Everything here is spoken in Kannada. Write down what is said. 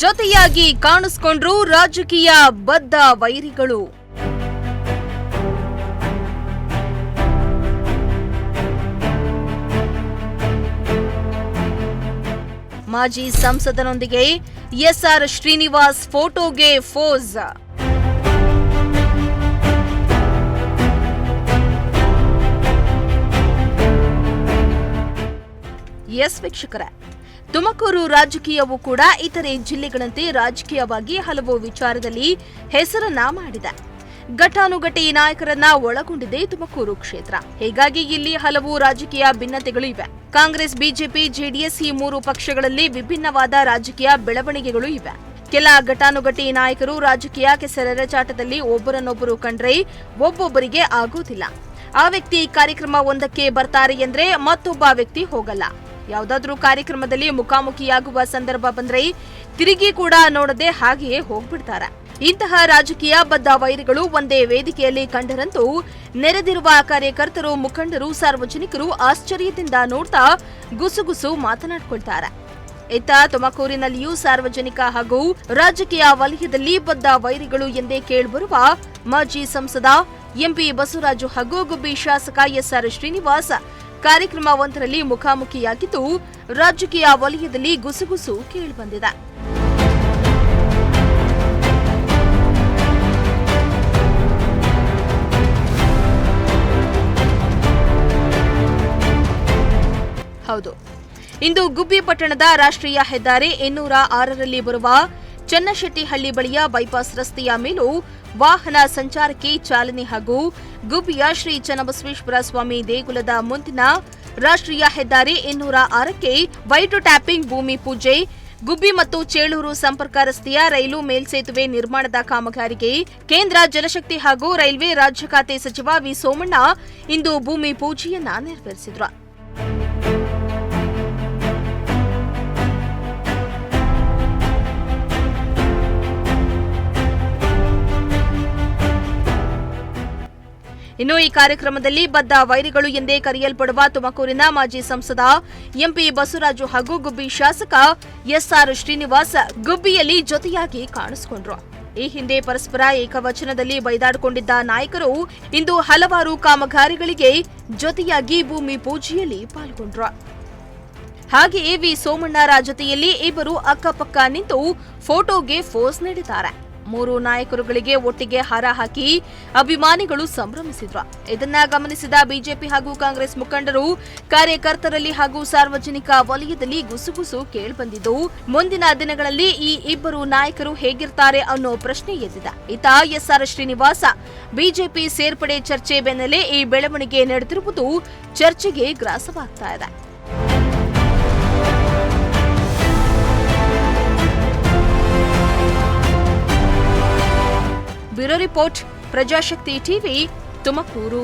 ಜೊತೆಯಾಗಿ ಕಾಣಿಸಿಕೊಂಡ್ರು ರಾಜಕೀಯ ಬದ್ಧ ವೈರಿಗಳು. ಮಾಜಿ ಸಂಸದನೊಂದಿಗೆ ಎಸ್ಆರ್ ಶ್ರೀನಿವಾಸ್ ಫೋಟೋಗೆ ಫೋಸ್. ಎಸ್ ವೀಕ್ಷಕರೇ, ತುಮಕೂರು ರಾಜಕೀಯವೂ ಕೂಡ ಇತರೆ ಜಿಲ್ಲೆಗಳಂತೆ ರಾಜಕೀಯವಾಗಿ ಹಲವು ವಿಚಾರದಲ್ಲಿ ಹೆಸರನ್ನ ಮಾಡಿದೆ. ಘಟಾನುಘಟಿ ನಾಯಕರನ್ನ ಒಳಗೊಂಡಿದೆ ತುಮಕೂರು ಕ್ಷೇತ್ರ. ಹೀಗಾಗಿ ಇಲ್ಲಿ ಹಲವು ರಾಜಕೀಯ ಭಿನ್ನತೆಗಳು ಇವೆ. ಕಾಂಗ್ರೆಸ್, ಬಿಜೆಪಿ, ಜೆಡಿಎಸ್ ಈ ಮೂರು ಪಕ್ಷಗಳಲ್ಲಿ ವಿಭಿನ್ನವಾದ ರಾಜಕೀಯ ಬೆಳವಣಿಗೆಗಳು ಇವೆ. ಕೆಲ ಘಟಾನುಘಟಿ ನಾಯಕರು ರಾಜಕೀಯ ಕೆಸರೆರಚಾಟದಲ್ಲಿ ಒಬ್ಬರನ್ನೊಬ್ಬರು ಕಂಡ್ರೆ ಒಬ್ಬೊಬ್ಬರಿಗೆ ಆಗೋದಿಲ್ಲ. ಆ ವ್ಯಕ್ತಿ ಕಾರ್ಯಕ್ರಮ ಒಂದಕ್ಕೆ ಬರ್ತಾರೆ ಎಂದ್ರೆ ಮತ್ತೊಬ್ಬ ವ್ಯಕ್ತಿ ಹೋಗಲ್ಲ. ಯಾವುದಾದ್ರೂ ಕಾರ್ಯಕ್ರಮದಲ್ಲಿ ಮುಖಾಮುಖಿಯಾಗುವ ಸಂದರ್ಭ ಬಂದ್ರೆ ತಿರುಗಿ ಕೂಡ ನೋಡದೆ ಹಾಗೆಯೇ ಹೋಗ್ಬಿಡ್ತಾರೆ. ಇಂತಹ ರಾಜಕೀಯ ಬದ್ಧ ವೈರಿಗಳು ಒಂದೇ ವೇದಿಕೆಯಲ್ಲಿ ಕಂಡರಂತೂ ನೆರೆದಿರುವ ಕಾರ್ಯಕರ್ತರು, ಮುಖಂಡರು, ಸಾರ್ವಜನಿಕರು ಆಶ್ಚರ್ಯದಿಂದ ನೋಡ್ತಾ ಗುಸುಗುಸು ಮಾತನಾಡಿಕೊಳ್ತಾರೆ. ಇತ್ತ ತುಮಕೂರಿನಲ್ಲಿಯೂ ಸಾರ್ವಜನಿಕ ಹಾಗೂ ರಾಜಕೀಯ ವಲಯದಲ್ಲಿ ಬದ್ಧ ವೈರಿಗಳು ಎಂದೇ ಕೇಳಿಬರುವ ಮಾಜಿ ಸಂಸದ ಎಂಪಿ ಬಸವರಾಜು ಹಾಗೂ ಗುಬ್ಬಿ ಶಾಸಕ ಎಸ್ಆರ್ ಶ್ರೀನಿವಾಸ್ ಕಾರ್ಯಕ್ರಮ ಒಂದರಲ್ಲಿ ಮುಖಾಮುಖಿಯಾಗಿದ್ದು ರಾಜಕೀಯ ವಲಯದಲ್ಲಿ ಗುಸುಗುಸು ಕೇಳಿಬಂದಿದೆ. ಹೌದು, ಇಂದು ಗುಬ್ಬಿ ಪಟ್ಟಣದ ರಾಷ್ಟ್ರೀಯ ಹೆದ್ದಾರಿ 206ರಲ್ಲಿ ಬರುವ ಚನ್ನಶೆಟ್ಟಿಹಳ್ಳಿ ಬಳಿಯ ಬೈಪಾಸ್ ರಸ್ತೆಯ ಮೇಲೂ ವಾಹನ ಸಂಚಾರಕ್ಕೆ ಚಾಲನೆ ಹಾಗೂ ಗುಬ್ಬಿಯ ಶ್ರೀ ಚನ್ನಬಸವೇಶ್ವರ ಸ್ವಾಮಿ ದೇಗುಲದ ಮುಂದಿನ ರಾಷ್ಟ್ರೀಯ ಹೆದ್ದಾರಿ 206ಕ್ಕೆ ವೈಟ್ ಟ್ಯಾಪಿಂಗ್ ಭೂಮಿ ಪೂಜೆ, ಗುಬ್ಬಿ ಮತ್ತು ಚೇಳೂರು ಸಂಪರ್ಕ ರಸ್ತೆಯ ರೈಲು ಮೇಲ್ಸೇತುವೆ ನಿರ್ಮಾಣದ ಕಾಮಗಾರಿಗೆ ಕೇಂದ್ರ ಜಲಶಕ್ತಿ ಹಾಗೂ ರೈಲ್ವೆ ರಾಜ್ಯ ಖಾತೆ ಸಚಿವ ವಿ ಸೋಮಣ್ಣ ಇಂದು ಭೂಮಿ ಪೂಜೆಯನ್ನ ನೆರವೇರಿಸಿದರು. ಇನ್ನು ಈ ಕಾರ್ಯಕ್ರಮದಲ್ಲಿ ಬದ್ಧ ವೈರಿಗಳು ಎಂದೇ ಕರೆಯಲ್ಪಡುವ ತುಮಕೂರಿನ ಮಾಜಿ ಸಂಸದ ಎಂಪಿ ಬಸವರಾಜು ಹಾಗೂ ಗುಬ್ಬಿ ಶಾಸಕ ಎಸ್ಆರ್ ಶ್ರೀನಿವಾಸ್ ಗುಬ್ಬಿಯಲ್ಲಿ ಜೊತೆಯಾಗಿ ಕಾಣಿಸಿಕೊಂಡ್ರು. ಈ ಹಿಂದೆ ಪರಸ್ಪರ ಏಕವಚನದಲ್ಲಿ ಬೈದಾಡಿಕೊಂಡಿದ್ದ ನಾಯಕರು ಇಂದು ಹಲವಾರು ಕಾಮಗಾರಿಗಳಿಗೆ ಜೊತೆಯಾಗಿ ಭೂಮಿ ಪೂಜೆಯಲ್ಲಿ ಪಾಲ್ಗೊಂಡ್ರು. ಹಾಗೆಯೇ ವಿ ಸೋಮಣ್ಣರ ಜೊತೆಯಲ್ಲಿ ಇಬ್ಬರು ಅಕ್ಕಪಕ್ಕ ನಿಂತು ಫೋಟೋಗೆ ಫೋಸ್ ನೀಡಿದ್ದಾರೆ. ಮೂರು ನಾಯಕರುಗಳಿಗೆ ಒಟ್ಟಿಗೆ ಹಾರ ಹಾಕಿ ಅಭಿಮಾನಿಗಳು ಸಂಭ್ರಮಿಸಿದ್ರು. ಇದನ್ನ ಗಮನಿಸಿದ ಬಿಜೆಪಿ ಹಾಗೂ ಕಾಂಗ್ರೆಸ್ ಮುಖಂಡರು, ಕಾರ್ಯಕರ್ತರಲ್ಲಿ ಹಾಗೂ ಸಾರ್ವಜನಿಕ ವಲಯದಲ್ಲಿ ಗುಸುಗುಸು ಕೇಳಿಬಂದಿದ್ದು ಮುಂದಿನ ದಿನಗಳಲ್ಲಿ ಈ ಇಬ್ಬರು ನಾಯಕರು ಹೇಗಿರ್ತಾರೆ ಅನ್ನೋ ಪ್ರಶ್ನೆ ಎದ್ದಿದೆ. ಇತ್ತ ಎಸ್ಆರ್ ಶ್ರೀನಿವಾಸ ಬಿಜೆಪಿ ಸೇರ್ಪಡೆ ಚರ್ಚೆ ಬೆನ್ನಲ್ಲೇ ಈ ಬೆಳವಣಿಗೆ ನಡೆದಿರುವುದು ಚರ್ಚೆಗೆ ಗ್ರಾಸವಾಗ್ತಾ ಇದೆ. Bureau report, Prajashakti TV, Tumakuru.